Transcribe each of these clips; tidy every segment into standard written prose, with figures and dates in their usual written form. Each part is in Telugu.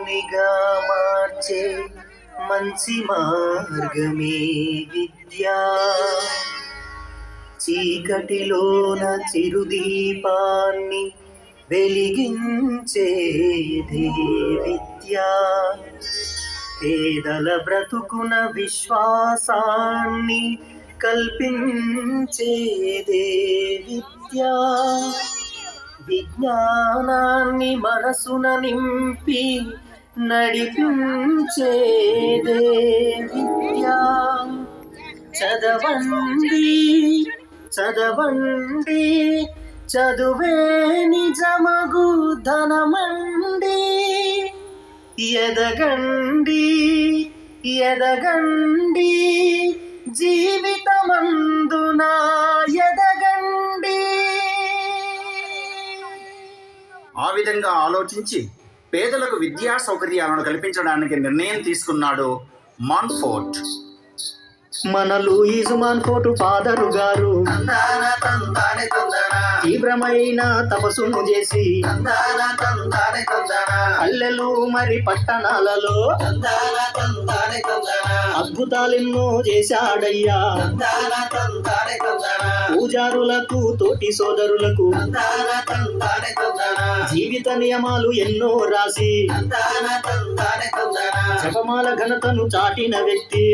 మానవునిగా మార్చే మంచి మార్గమే విద్య. చీకటిలోన చిరుదీపాన్ని వెలిగించేదే విద్య. పేదల బ్రతుకున విశ్వాసాన్ని కల్పించేదే విద్య. విజ్ఞానాన్ని మనసున నింపి నడిపించేదే విద్య. చదవండి చదవండి చదువే నిజమగు ధనమండి. ఎదగండి ఎదగండి జీవితమందున ఎదగండి. ఆ విధంగా ఆలోచించి పేదలకు విద్యా సౌకర్యాలను కల్పించడానికి నిర్ణయం తీసుకున్నాడు మాన్ఫోర్ట్. మన లూయిస్ మాన్ఫోర్ట్ ఫాదరు గారు తీవ్రమైన తపస్సును చేసి పల్లెలు మరి పట్టణాలలో అద్భుతాలెన్నో చేశాడయ్యా. పూజారులకు తోటి సోదరులకు జీవిత నియమాలు ఎన్నో రాసి జపమాల ఘనతను చాటిన వ్యక్తి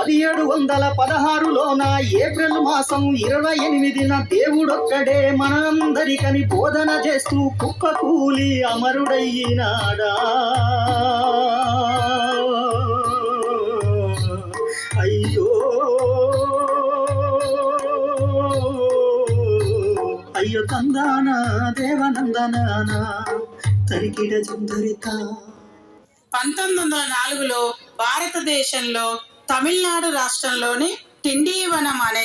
1716లోన ఏప్రిల్ మాసం 28న దేవుడొక్కడే మనందరికని బోధన చేస్తూ కుక్క కూలి అమరుడయ్యినాడా. అయ్యో అయ్యో తందాన దేవనందనానా తరికిడ చుందరిత. 1904లో భారతదేశంలో తమిళనాడు రాష్ట్రంలోని టిండివనం అనే